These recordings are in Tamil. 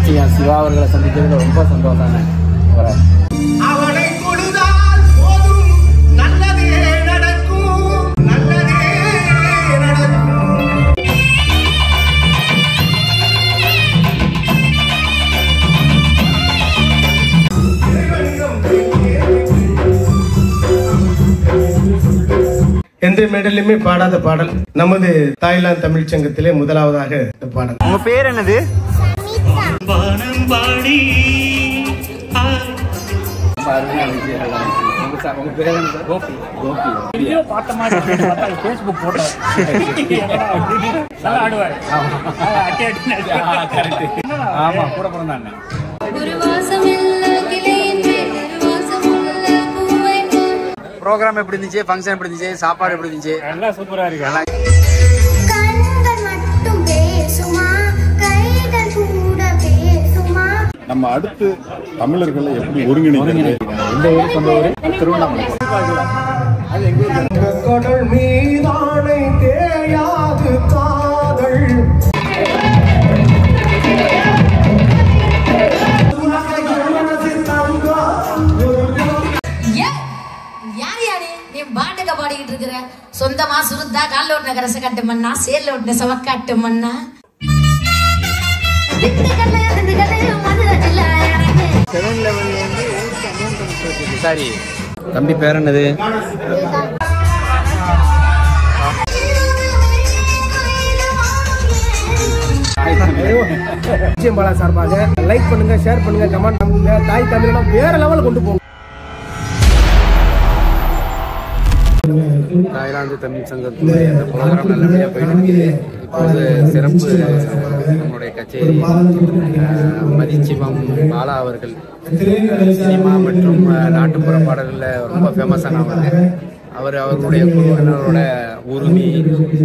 மியூசியம் சிவா அவர்களை சந்திக்கிறதுல ரொம்ப சந்தோஷம். அவனை கொடுத்தால் போதும், நல்லதே நடக்கும், நல்லதே நடக்கும். எந்த மேடலுமே பாடாத பாடல் நமது தாய்லாந்து தமிழ் சங்கத்திலே முதலாவதாக இந்த பாடல். உங்க பேர் என்னது? உங்க பேர் என்ன? கோபி. கோபி வீடியோ பார்த்த மாதிரி ஃபேஸ்புக் போட்டோ நல்லா ஆடுவார். ஆமா கூட பிறந்தாங்க. ப்ரோக்ராம் எப்படி இருந்துச்சு? ஃபங்க்ஷன் எப்படி இருந்துச்சு? சாப்பாடு எப்படி இருந்துச்சு? எல்லாம் சூப்பரா இருக்கு. நம்ம அடுத்து தமிழர்களை எப்படி ஒருங்கிணைக்கிறது? இந்த ஊர் சொந்த ஊர் திருவண்ணாமலை. கடல் மீதானை தேயாது காதல். பாட்டுக்க பாடிக்கிட்டு இருக்கிற சொந்தமா சுருத்தா கால ஓட்டின கரசை காட்டு மண்ணா, சேர்ல ஓட்டின சவக்காட்டு மண்ணா. சரி தம்பி பேர் என்னது? பாலா சார்பாக லைக் பண்ணுங்க, ஷேர் பண்ணுங்க, கமெண்ட் பண்ணுங்க. தாய் தமிழனா வேற லெவல் கொண்டு போகும். தாய்லாந்து தமிழ் சங்கத்துடைய இந்த ப்ரோக்ராம் நல்லபடியாக போயிட்டு இருக்குது. இப்போது சிறப்பு நம்முடைய கச்சேரி மதிச்சிவம் பாலா அவர்கள் சினிமா மற்றும் நாட்டுப்புற பாடல்களில் ரொம்ப ஃபேமஸானவங்க. அவர்களுடைய குழுவினரோட உரிமை,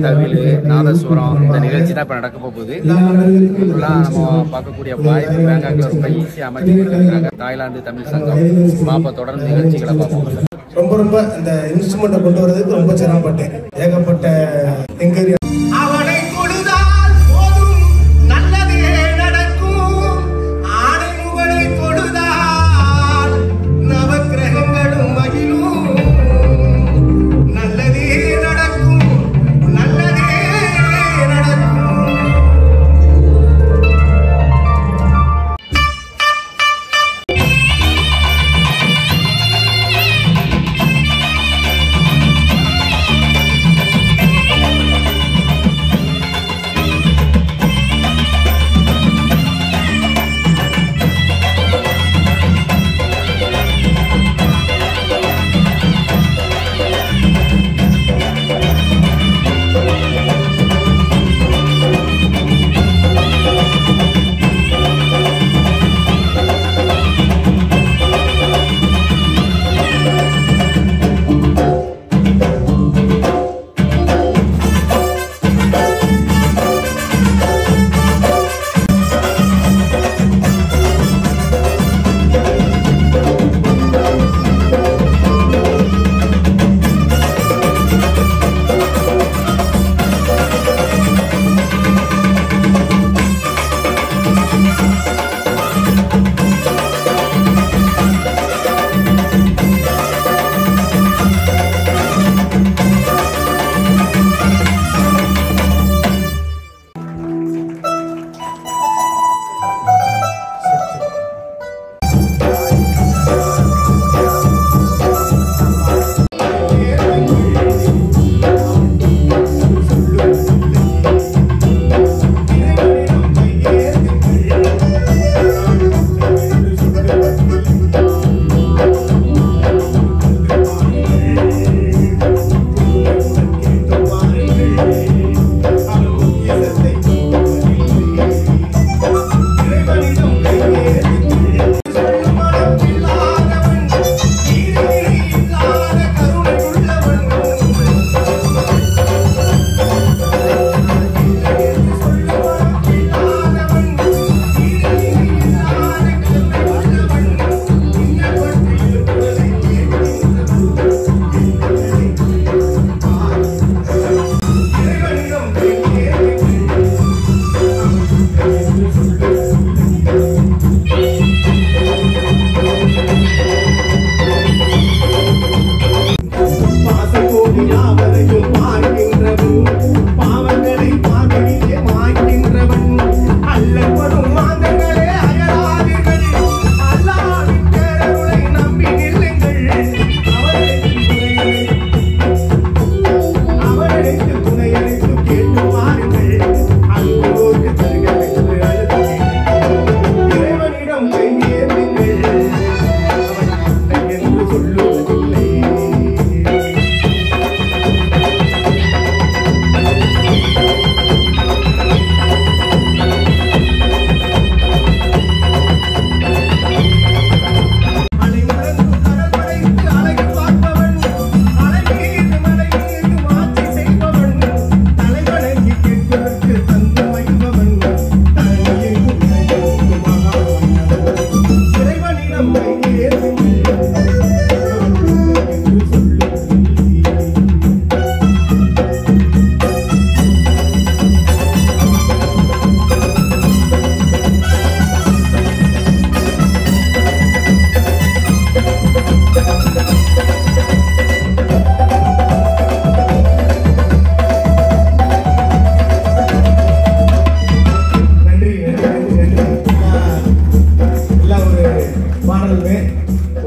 தவில், நாதஸ்வரம் இந்த நிகழ்ச்சி தான் இப்போ நடக்க போகுது. இதெல்லாம் நம்ம பார்க்கக்கூடிய வாய்ப்பு பேங்காக்கில் ரொம்ப ஈஸியாக அமைச்சு கொடுத்துருக்காங்க தாய்லாந்து தமிழ் சங்கம். பார்ப்போம், தொடர்ந்து நிகழ்ச்சிகளை பார்ப்போம். ரொம்ப ரொம்ப இந்த இன்ஸ்ட்ருமெண்ட்டை கொண்டு வரதுக்கு ரொம்ப சிரமப்பட்டேன். ஏகப்பட்ட என்கொயரி. அவனை கொடுத்தால் போதும், நல்லதே நடக்கும். ஆணை முகனை கொடுத்தால் நவக்கிரகங்களும் மகிழும். நல்லதே நடக்கும், நல்லதே நடக்கும்.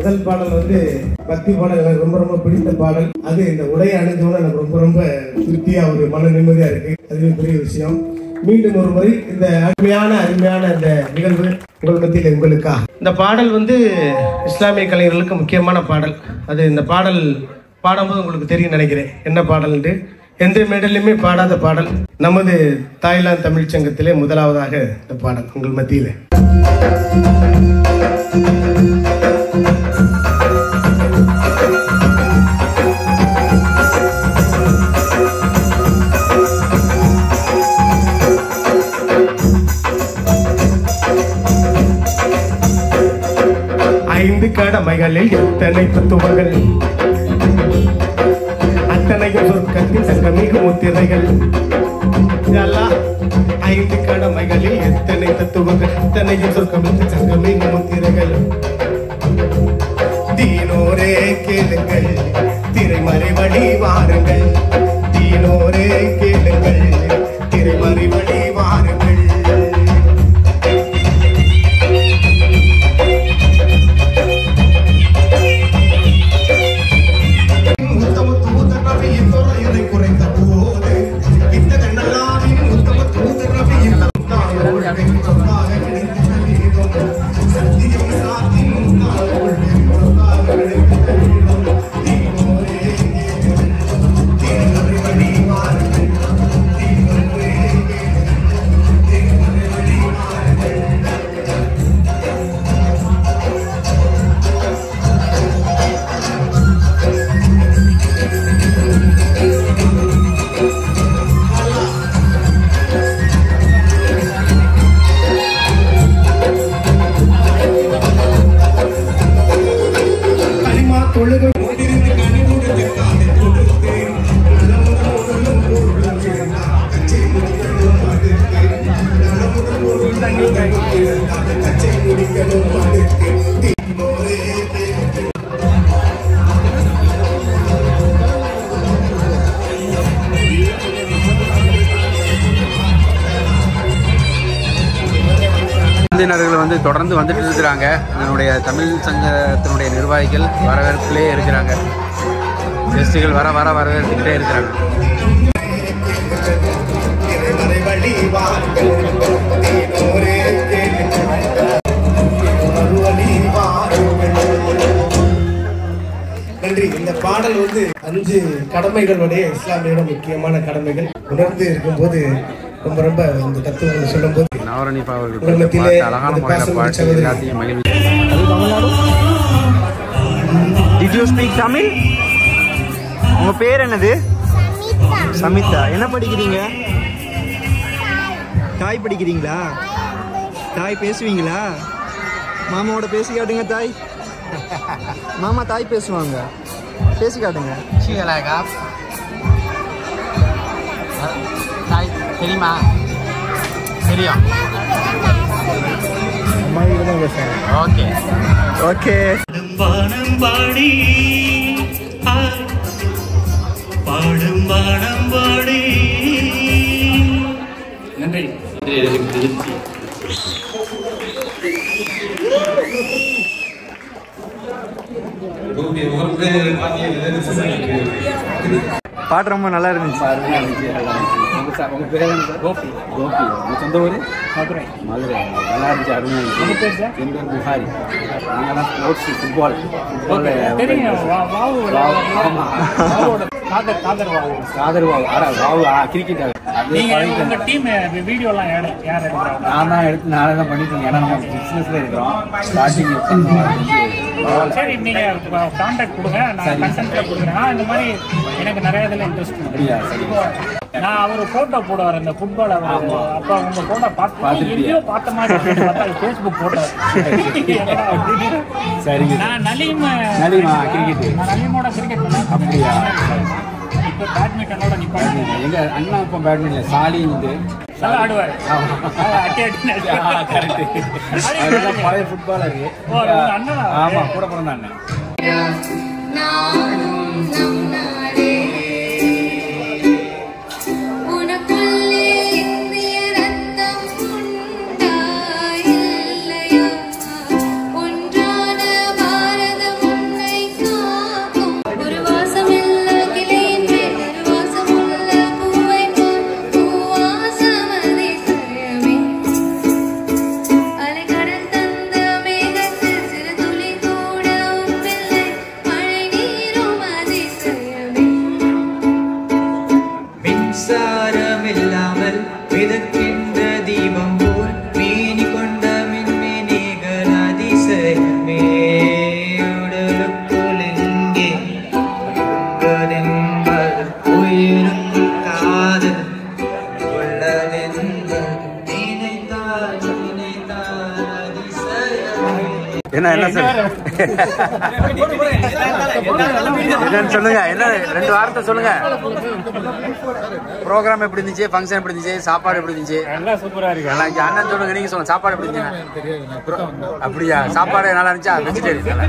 முதல் பாடல் வந்து பக்தி பாடல், எனக்கு ரொம்ப ரொம்ப பிடித்த பாடல். அது இந்த உடை அணிஞ்சோன்னு எனக்கு ரொம்ப ரொம்ப திருப்தியா ஒரு மன நிம்மதியா இருக்கு. அதுவே பெரிய விஷயம். மீண்டும் ஒரு முறை இந்த அருமையான இந்த நிகழ்வு உங்கள் மத்தியில் உங்களுக்கா. இந்த பாடல் வந்து இஸ்லாமிய கலைஞர்களுக்கு முக்கியமான பாடல். அது இந்த பாடல் பாடும்போது உங்களுக்கு தெரியும் நினைக்கிறேன் என்ன பாடல்ன்ட்டு. எந்த மேடலையுமே பாடாத பாடல். நமது தாய்லாந்து தமிழ் சங்கத்திலே முதலாவதாக இந்த பாடல் உங்கள் மத்தியில். ஐந்து கடமைகளில் எத்தனை தத்துவங்கள், அத்தனையும் சொர்க்கத்தின் சங்கமிகு முத்திரைகள். ஐந்து கடமைகளில் எத்தனை தத்துவங்கள், அத்தனையும் சொர்க்கத்தின் சங்கமிகு முத்திரைகள். தீனோரே கேளுங்கள், திரைமறை வழி வாருங்கள். தீனோரே கேளுங்கள், திரைமறை வழி வாருங்கள். விருந்தினர்கள் வந்து தொடர்ந்து வந்துட்டு இருக்கிறாங்க. என்னுடைய தமிழ் சங்கத்தினுடைய நிர்வாகிகள் வரவேற்பிலே இருக்கிறாங்க. கெஸ்டுகள் வர வர வரவேற்றுக்கிட்டே இருக்கிறாங்க. நன்றி. இந்த பாடல் வந்து 5 கடமைகளுடைய இஸ்லாமியோட முக்கியமான கடமைகள் உணர்ந்து இருக்கும்போது ரொம்ப ரொம்ப இந்த தத்துவங்களை சொல்லும் போது நவரணிபா அவர்கள் அழகான முறையில் பாட்டு எல்லாத்தையும் மகிழ்ச்சி. Did you speak Tamil? உங்க பேர் என்னது? சமிதா. என்ன படிக்கிறீங்க? தாய் படிக்கிறீங்களா? தாய் பேசுவீங்களா? மாமாவோட பேசி காட்டுங்க தாய். மாமா தாய் பேசுவாங்க, பேசி காட்டுங்க. தாய் தெரியுமா? தெரியும். Okay okay. பாடும் பாடி பாடும் பாடம் பாடி. நன்றி. பாட்டு ரொம்ப நல்லா இருந்துச்சு. உங்க பேர் கோபி. கோபி. உங்க சொந்த ஊர்? மதுரை. மதுரை. நல்லா இருந்துச்சு, அருமையாக இருந்துச்சு. உங்க பேர் சார்? என் பேர் புகாரி. நீங்கள்லாம் ஸ்போர்ட்ஸ் ஃபுட்பால் கிரிக்கெட். நான் தான் எடுத்து நானே தான் பண்ணிட்டு. ஏன்னா நம்ம பிசினஸ்ல இருக்கிறோம். ஸ்டார்டிங் சரி, நீங்க கான்டாக்ட் கொடுங்க, நான் கன்சென்ட்ல கொடுக்குறேன். இந்த மாதிரி எனக்கு நிறைய இதில் இன்ட்ரெஸ்ட் இருக்கு. நான் அவர் போட்டோ போடுவார் இந்த ஃபுட்பால். அப்போ உங்க போட்டோ பார்த்து எங்கேயோ பார்த்த மாதிரி ஃபேஸ்புக் போட்டோ. சரி. நான் நலீமா கிரிக்கெட். நான் நலீமோட கிரிக்கெட் பண்ணேன். அப்படியா? இப்போ பேட்மிண்டனோட நிற்பாங்க. எங்க அண்ணா இப்போ பேட்மிண்டன் சாலின்னு நல்லா ஆடுவார். பழைய ஃபுட்பாலர். ஆமா, கூட பிறந்த அண்ணன். ஒன்றான பாரதம் என்ன என்னன்னு சொல்லுங்க. என்ன 2 வார்த்தை சொல்லுங்க. ப்ரோக்ராம் எப்படி இருந்துச்சு, ஃபங்க்ஷன் எப்படி இருந்துச்சு, சாப்பாடு எப்படி இருந்துச்சு? எல்லாம் சூப்பரா இருக்கு. அண்ணன் சொல்லுங்க, நீங்க சொல்லுங்க. சாப்பாடு எப்படி இருந்துச்சு? அப்படியா? சாப்பாடு நல்லா இருந்துச்சா? வெஜிடேரியன்.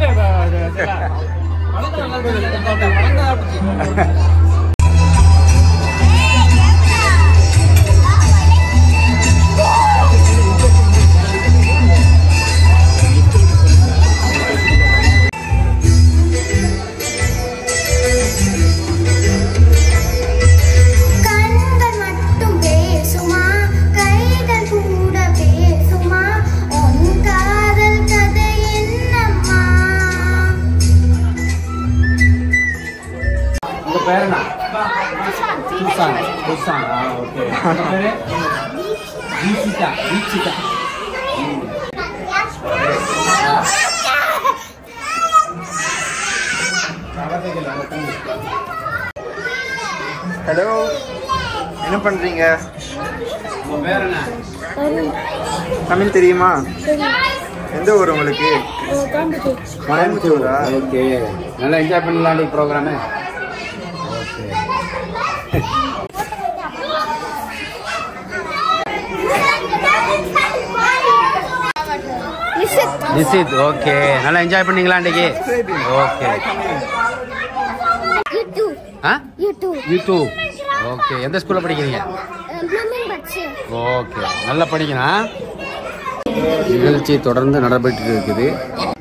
ஹலோ, என்ன பண்றீங்க? தமிழ் தெரியுமா? எந்த ஊர் உங்களுக்கு? கோயம்புத்தூரா? ஓகே, நல்லா என்ஜாய் பண்ணலாம் ப்ரோக்ராமு. நிசித், ஓகே, நல்லா என்ஜாய் பண்ணீங்களா அன்றைக்கு? ஓகே. YouTube, okay. எந்த ஸ்கூல்ல படிக்கிறீங்க? ஓகே, நல்லா படிக்கணும். நிகழ்ச்சி தொடர்ந்து நடைபெற்று இருக்குது.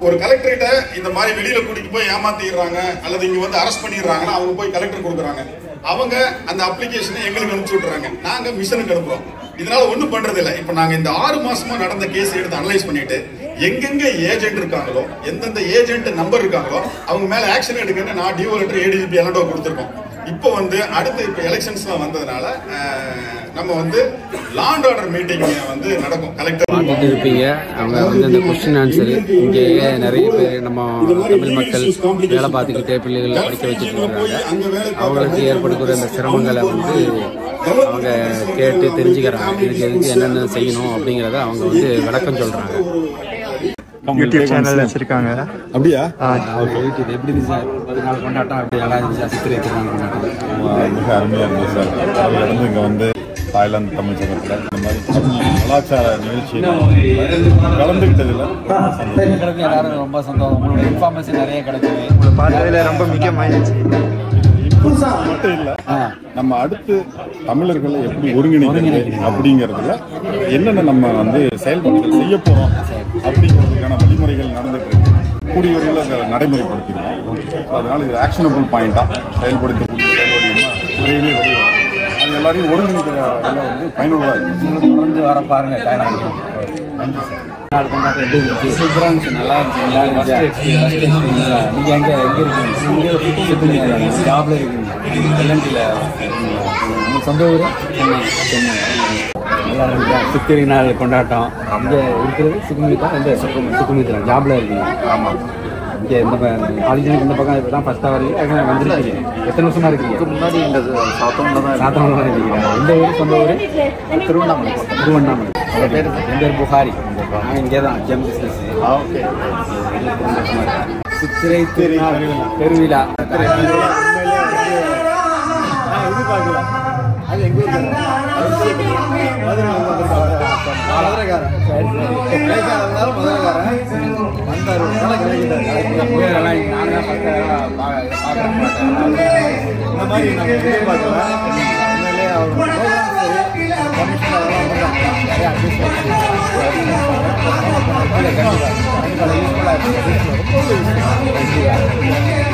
ஒரு கலெக்டர்கிட்ட இந்த மாதிரி வெளியில கூட்டிட்டு போய் ஏமாத்திடுறாங்க அல்லது இங்க வந்து அரெஸ்ட் பண்ணிடுறாங்கன்னா அவங்க போய் கலெக்டர் கொடுக்குறாங்க. அவங்க அந்த அப்ளிகேஷனை எங்களுக்கு அனுப்பிச்சு விட்டுறாங்க. நாங்க மிஷனுக்கு அனுப்புறோம். இதனால ஒண்ணும் பண்றது இல்லை. இப்ப நாங்க இந்த 6 மாசமா நடந்த கேஸ் எடுத்து அனலைஸ் பண்ணிட்டு எங்கெங்க ஏஜென்ட் இருக்காங்களோ, எந்தெந்த ஏஜென்ட் நம்பர் இருக்காங்களோ அவங்க மேல ஆக்ஷன் எடுக்கன்னு நான் டிஓ லெட்டர் ஏடிஜிபி எல்லாம் கொடுத்துருக்கோம். இப்போ வந்து அடுத்து இப்போ எலெக்ஷன்ஸ்லாம் வந்ததுனால நம்ம வந்து லா அண்ட் ஆர்டர் மீட்டிங் வந்து நடக்கும். கலெக்டர் பார்த்துட்டு இருப்பீங்க. அவங்க வந்து இந்த கொஸ்டின் ஆன்சரு இங்கேயே நிறைய பேர் நம்ம தமிழ் மக்கள் வேலை பார்த்துக்கிட்டே பிள்ளைகளை படிக்க வச்சுட்டு இருக்காங்க. அவங்களுக்கு ஏற்படுகிற அந்த சிரமங்களை வந்து அவங்க கேட்டு தெரிஞ்சுக்கிறாங்க. இதுக்கு என்னென்ன செய்யணும் அப்படிங்கிறத அவங்க வந்து விளக்கம் சொல்றாங்க. யூடியூப் சேனல் வச்சிருக்காங்க. அப்படியா? யூடியூப் எப்படி இருந்துச்சு சார்? 10 நாள் கொண்டாட்டம் அப்படி நல்லா இருந்துச்சு. சித்திரை திருநாள் கொண்டாட்டம் மிக அருமையா இருந்துச்சு சார். அதுலேருந்து இங்கே வந்து தாய்லாந்து தமிழ் சங்கத்தில் இந்த மாதிரி கலாச்சார நிகழ்ச்சியில் கலந்துக்கிட்டதில் எல்லாரும் ரொம்ப சந்தோஷம். உங்களோட இன்ஃபார்மேஷன் நிறைய கிடைச்சது. உங்களை பார்த்ததுல ரொம்ப முக்கியமாயிடுச்சு. மட்டும் இல்லை, நம்ம அடுத்து தமிழர்களை எப்படி ஒருங்கிணைக்கிறது அப்படிங்கிறதுல என்னென்ன நம்ம வந்து செயல்பாடுகள் செய்ய போகிறோம் அப்படிங்கிறதுக்கான வழிமுறைகள் நடந்துட்டு இருக்கு. கூடிய வரையில் அதை நடைமுறைப்படுத்திடுவோம். அதனால இது ஆக்ஷனபிள் பாயிண்டாக செயல்படுத்தக்கூடிய செயல்பாடுகள்னா விரைவிலே வெளிவரும். அது எல்லாரையும் ஒருங்கிணைக்கிற வேலை வந்து பயனுள்ளதாக இருக்குது. தொடர்ந்து வர பாருங்க. நன்றி சார். நாள் கொண்டாட்டம் எப்படி இருந்துச்சு? சூப்பராக இருந்துச்சு. நல்லா இருந்துச்சு. நீங்கள் எங்கே இருக்கீங்க? ஜாப்ல இருக்கீங்க? எல்என்டியில் உங்கள் சொந்த ஊர்? சென்னை. நல்லா இருந்துச்சா? சித்திரை நாள் கொண்டாட்டம் இங்கே இருக்கிறது சுகுமிதா. எந்த சுகுமித்ரா ஜாப்ல இருக்கீங்க? ஆமாம். இங்கே இந்த காலேஜுக்கு இந்த பக்கம் இப்போ தான் ஃபஸ்ட்டாக வரீங்க. வந்துருக்கீங்க. எத்தனை வருஷமா இருக்கீங்க? முன்னாடி இந்த சாத்தனூர் தான் இருக்கீங்க. இந்த ஊர் சொந்த ஊர்? திருவண்ணாமலை. திருவண்ணாமலை. உங்கள் பேர்? என் பேர் புகாரி. நான் இங்கே தான் ஜெம் பிஸ்னஸ். ஓகே. சித்திரை திருநாள் பெருவிழா. எதிர்பார்க்கல. அது எங்க மதுரைக்காரன் வந்தார். இந்த மாதிரி நாங்கள் எதிர்பார்க்கல. உண்மையிலே அவர்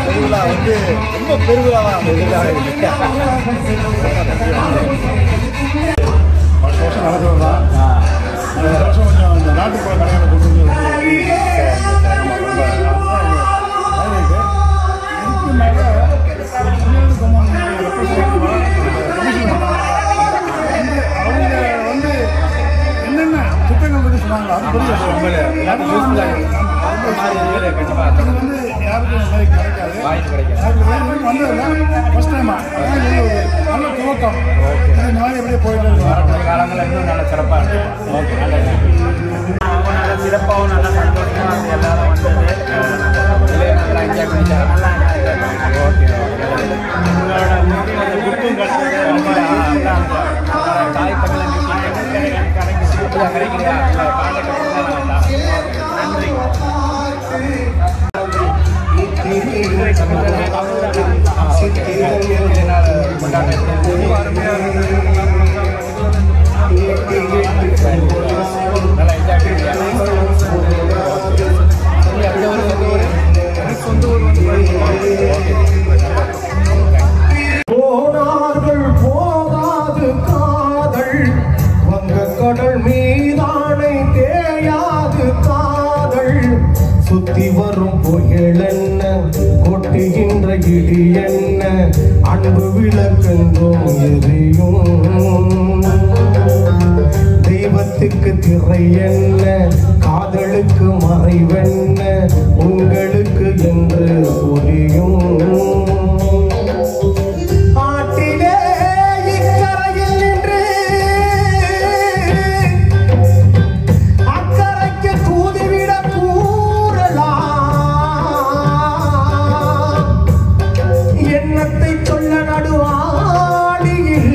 பெருவிழா வந்து ரொம்ப பெருவிழாவாக வருஷம் நடக்கிறதா அந்த வருஷம் கொஞ்சம் இந்த நாட்டுப்புற கடைகளை கொண்டு வந்து அவங்க வந்து என்னென்ன திட்டங்கள் பற்றி சொன்னாங்க அது வந்து யாருக்கும் கிடைக்காது. வந்ததில்லை ஃபர்ஸ்ட் டைமா நல்ல துவக்கம். இந்த மாதிரி எப்படியே போயிட்டு இருக்கோம். காலங்களில் இன்னும் நல்ல சிறப்பாக இருக்கும். ஓகே, நல்ல சிறப்பாகவும் நல்ல சந்தோஷமாக எல்லாரும் சுத்தி வரும் புயல் என்ன, கொட்டுகின்ற இடி என்ன, அன்பு விளக்கெங்கும் எரியும். தெய்வத்துக்கு திரை என்ன, காதலுக்கு மறைவென்ன, உங்களுக்கு என்று புரியும். ஆட்டிலே இக்கரையில் நின்று அக்கரைக்கு தூதுவிட கூறலாம். எண்ணத்தை சொல்ல நடுவாடியில்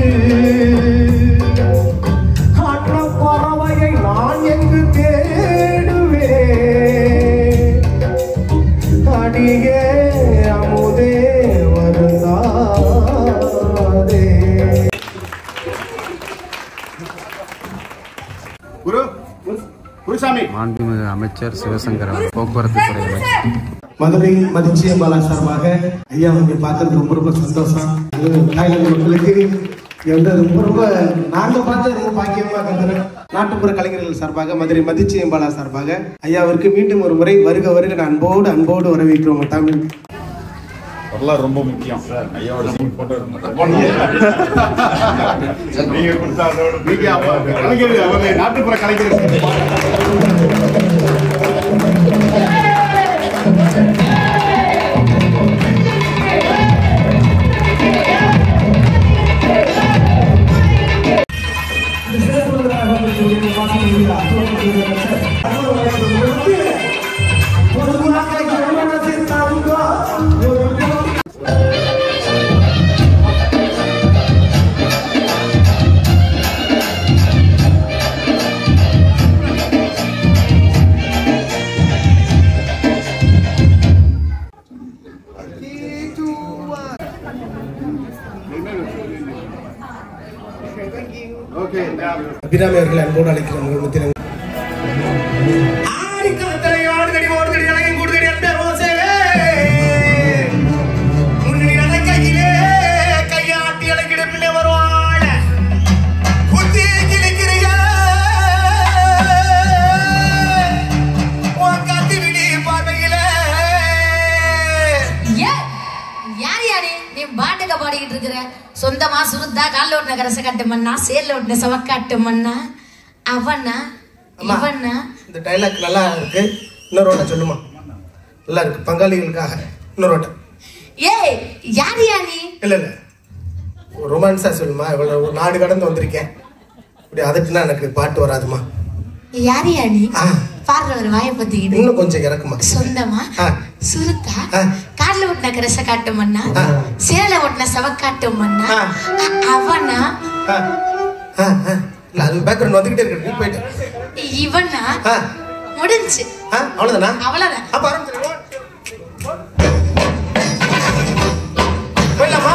அற்ற பறவையை நான் எங்கு தேடுவேன். அடியே அமுதே வருந்தாதே. மாண்புமிகு அமைச்சர் சிவசங்கர் அவர் போக்குவரத்து துறை அமைச்சர். மதுரை மதிச்சியம்பாலா சார்பாக ஐயா வந்து பார்க்கறது ரொம்ப ரொம்ப சந்தோஷம். தாய்லாந்து மக்களுக்கு வந்து ரொம்ப ரொம்ப நாங்கள் பார்த்து ரொம்ப பாக்கியமா கருதுறோம். நாட்டுப்புற கலைஞர்கள் சார்பாக மதுரை மதிச்சியம்பாலா சார்பாக ஐயாவிற்கு மீண்டும் ஒரு முறை வருக வருக அன்போடு அன்போடு வரவேற்கிறோம். தமிழ் வரலாறு ரொம்ப முக்கியம். ஐயாவோட போட்டோ நாட்டுப்புற கலைஞர்கள் அபிராமி அவர்கள் அன்போடு அழைக்கிறோம். பாடிக்கிட்டு இருக்கிற சொந்தமா சுருத்தா கால ஓட்டின கரச காட்டு மண்ணா சேர்ல ஓட்டின சவக்காட்டு மண்ணா அவனா இவனா. இந்த டைலாக் நல்லா இருக்கு. இன்னொரு ஓட்ட சொல்லுமா? நல்லா இருக்கு. பங்காளிகளுக்காக இன்னொரு ஓட்ட. ஏய் யாரியா நீ? இல்ல இல்ல ரொமான்ஸா சொல்லுமா. இவ்வளவு ஒரு நாடு கடந்து வந்திருக்கேன். இப்படி அதுக்குன்னா எனக்கு பாட்டு வராதுமா. யாரியா நீ? பாடுற ஒரு வாயை பத்திக்கிட்டு இன்னும் கொஞ்சம் இறக்குமா. சொந்தமா சுருத்தா கார்ல ஓட்டின கரச காட்டு மண்ணா சேல ஓட்டின சவக்காட்டு மண்ணா அவனா இல்ல அது பேக்ரவுண்ட் வந்துகிட்டே இருக்கு. போயிட்டு இவனா முடிஞ்சு அவ்வளவுதானா? அவ்வளவுதான். அப்ப ஆரம்பிச்சிருவோம். போயிடலாமா?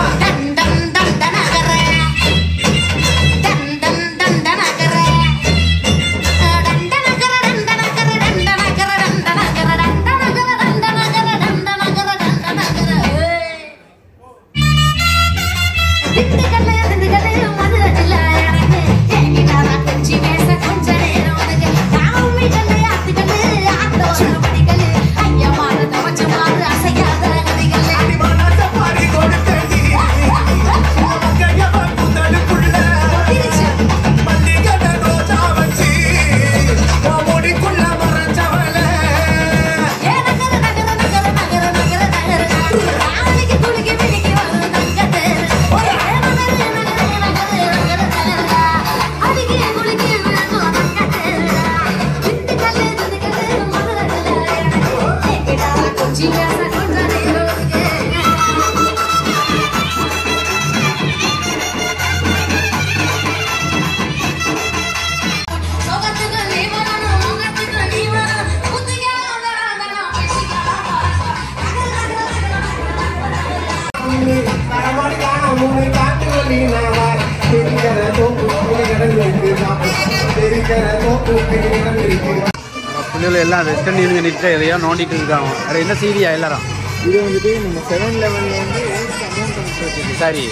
பிள்ளைகள் எல்லாம் வெஸ்டர்ன் யூனியன் நிற்க எதையோ நோண்டிட்டு இருக்காங்க. வேற என்ன சீரியா எல்லாரும்? இது வந்துட்டு நம்ம 7-11 வந்து அமௌண்ட் சரி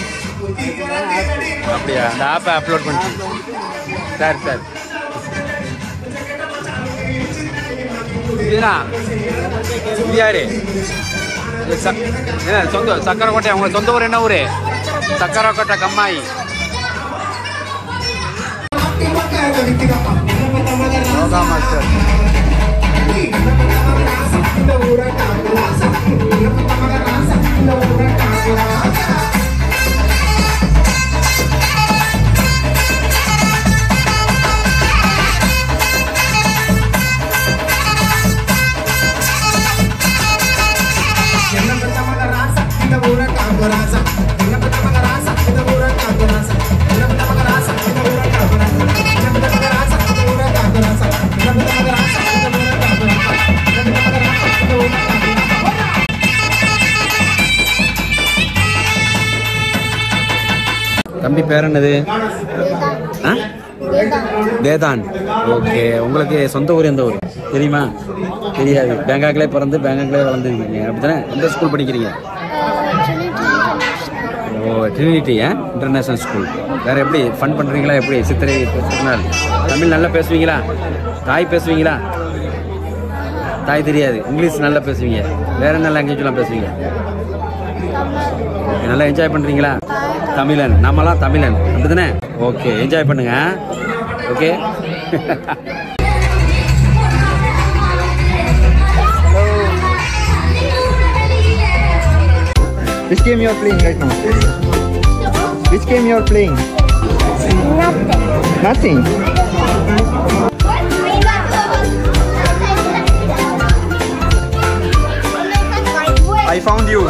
அப்படியா? அந்த ஆப்பை அப்லோட் பண்ணி சரி சரி இதுனா இது யாரு? என்ன சொந்த சக்கரக்கோட்டை? உங்க சொந்த ஊர் என்ன ஊரு? சக்கரக்கோட்டை கம்மாய். யோகா மாஸ்டர். தம்பி பேர் என்னது? வேதான். ஓகே. உங்களுக்கு சொந்த ஊர் எந்த ஊர் தெரியுமா? தெரியாது. பேங்காக்லே பிறந்து பேங்காக்லே வளர்ந்துருக்கீங்க அப்படித்தானே? எந்த ஸ்கூல் படிக்கிறீங்க? ஓ, ட்ரினிட்டி இன்டர்நேஷனல் ஸ்கூல். வேற எப்படி ஃபன் பண்ணுறீங்களா? எப்படி சித்திரை நாள் தமிழ் நல்லா பேசுவீங்களா? தாய் பேசுவீங்களா? தாய் தெரியாது. இங்கிலீஷ் நல்லா பேசுவீங்க. வேற என்ன லாங்குவேஜ்லாம் பேசுவீங்க? நல்லா என்ஜாய் பண்ணுறீங்களா? தமிழன். நம்மலாம் தமிழன் அப்படிதானே? ஓகே, என்ஜாய் பண்ணுங்க. Okay. Which game you are playing right now? Which game you are playing? Nothing. I found you.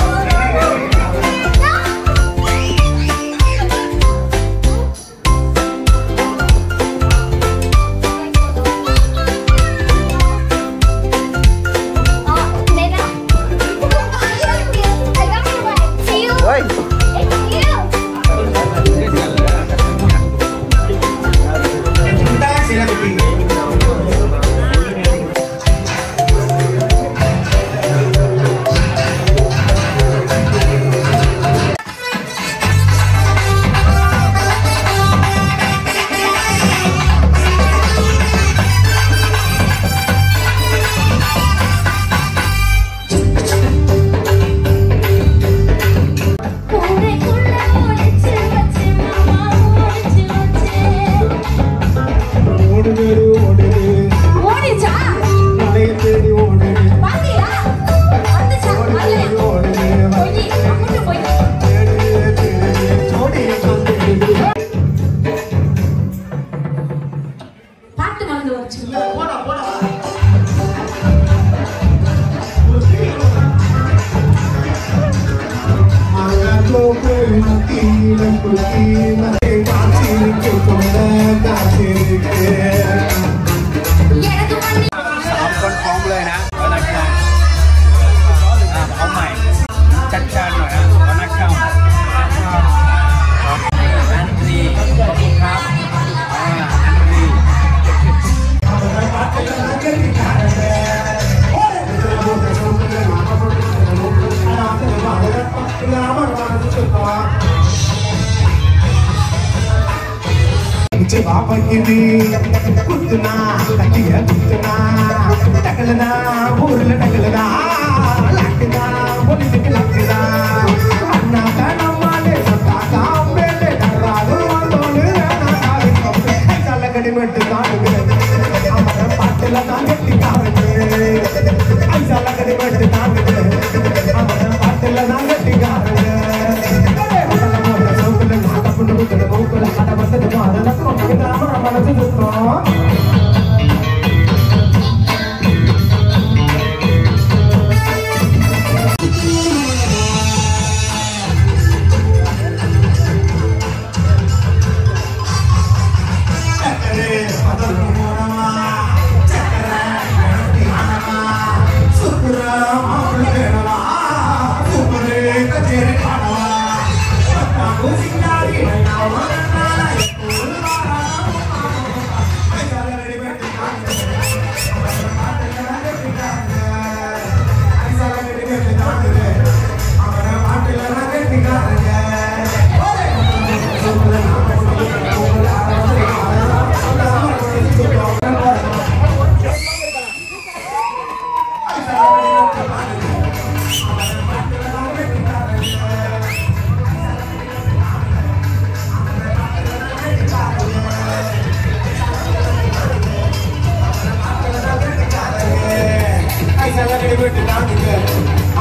வெட்டுக்காரங்க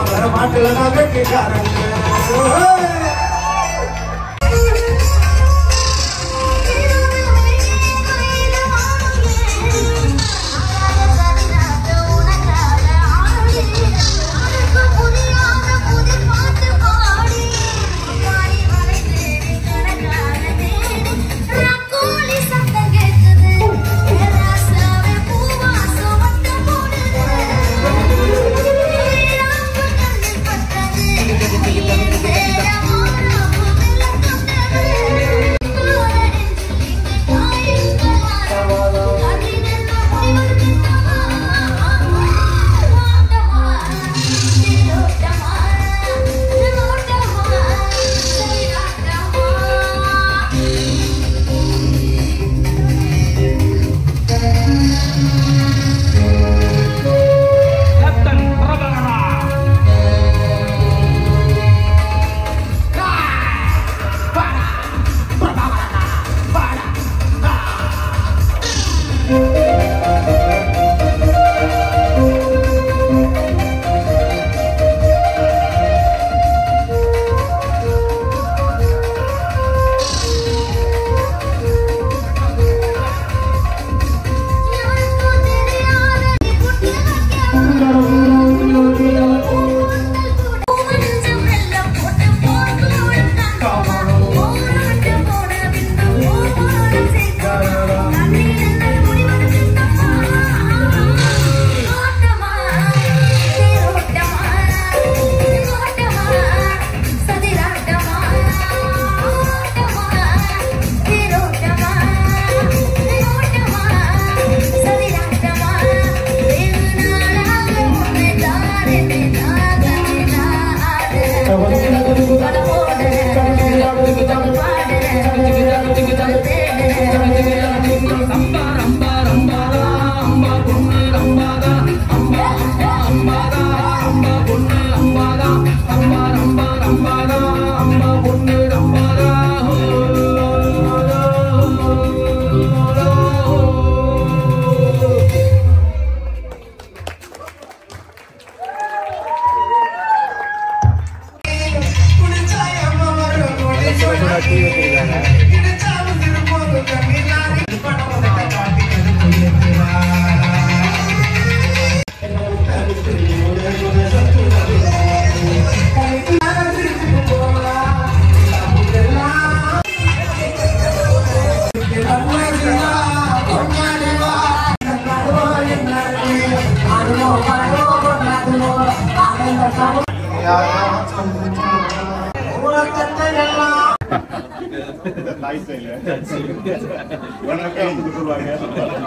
அவர மாட்டுல தான் வெட்டுக்காரங்க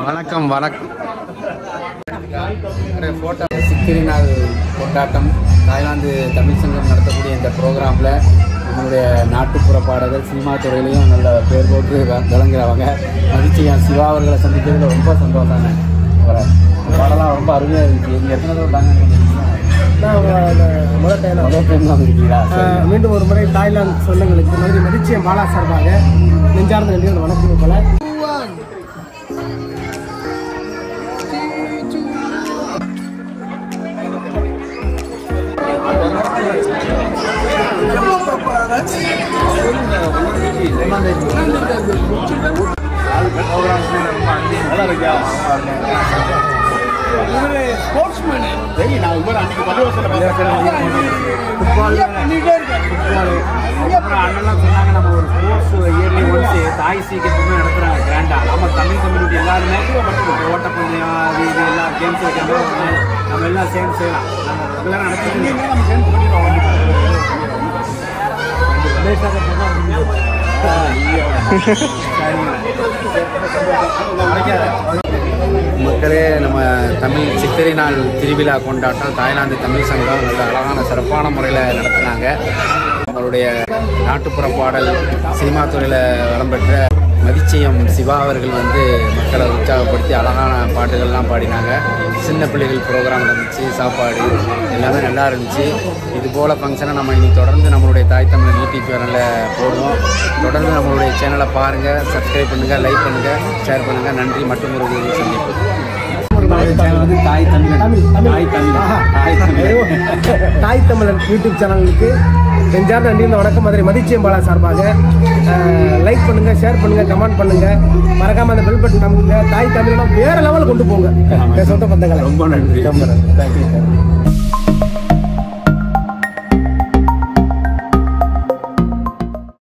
வணக்கம் வணக்கம். போட்டோ சித்திரை நாள் கொண்டாட்டம் தாய்லாந்து தமிழ் சங்கம் நடத்தக்கூடிய இந்த ப்ரோக்ராமில் நம்மளுடைய நாட்டுப்புற பாடகர் சினிமா துறையிலையும் நல்ல பேர் போட்டு விளங்குறவங்க மதிச்சியம் சிவா அவர்களை சந்திக்கிறதுல ரொம்ப சந்தோஷம். பாடலாம் ரொம்ப அருமையாக இருந்துச்சு. இங்கே எத்தனை தூரம் தாங்க முதல் டைம் வந்திருக்கீங்களா? மீண்டும் ஒரு முறை தாய்லாந்து சொந்தங்களுக்கு மதுரை மதிச்சியம் பாலா சார்பாக நெஞ்சார்ந்த நன்றிகள் வணக்கம். போல அண்ணெல்லாம் சொன்னாங்க நம்ம ஒரு ஸ்போர்ட்ஸ் இயர்லி ஒன்ஸ் தாய் சீக்கிரமே நடத்துகிறாங்க கிராண்டாக. நம்ம தமிழ் கம்யூனிட்டி எல்லாருமே ஓட்டப்பந்தயம் அது இது எல்லாம் கேம்ஸ் வைக்கிறோம். நம்ம எல்லாம் சேர்ந்து செய்யலாம். நம்ம ரெகுலராக நடத்திட்டு நம்ம சேர்ந்து பண்ணிடுவோம். மக்களே, நம்ம தமிழ் சித்திரை நாள் திருவிழா கொண்டாட்டம் தாய்லாந்து தமிழ் சங்கம் நல்ல அழகான சிறப்பான முறையில் நடத்தினாங்க. நம்மளுடைய நாட்டுப்புற பாடல் சினிமா துறையில் இடம்பெற்ற மதிச்சியம் சிவா அவர்கள் மக்களை உற்சாகப்படுத்தி அழகான பாட்டுகள்லாம் பாடினாங்க. சின்ன பிள்ளைகள் ப்ரோக்ராம் நடந்துச்சு, சாப்பாடு எல்லாமே நல்லா இருந்துச்சு. இது போல் ஃபங்க்ஷனை நம்ம இனி தொடர்ந்து நம்மளுடைய தாய் தமிழ் யூடியூப் சேனலில் போடுவோம். தொடர்ந்து நம்மளுடைய சேனலை பாருங்கள், சப்ஸ்கிரைப் பண்ணுங்கள், லைக் பண்ணுங்கள், ஷேர் பண்ணுங்கள். நன்றி. மற்றும் ஒரு சந்திப்பு. சேனல் வந்து தாய் தமிழ் தாய் தமிழ் தாய் தமிழ் தாய் தமிழன் யூடியூப் சேனலுக்கு நெஞ்சார்ந்த நன்றி வணக்கம். மதுரை மதிச்சியம்பாலா சார்பாக லைக் பண்ணுங்க, ஷேர் பண்ணுங்க, கமெண்ட் பண்ணுங்க, மறக்காம அந்த பெல் பட்டன் நம்புங்க. தாய் தமிழனா வேற லெவலில் கொண்டு போங்க. சொந்த பந்தங்களை ரொம்ப நன்றி. தேங்க்யூ.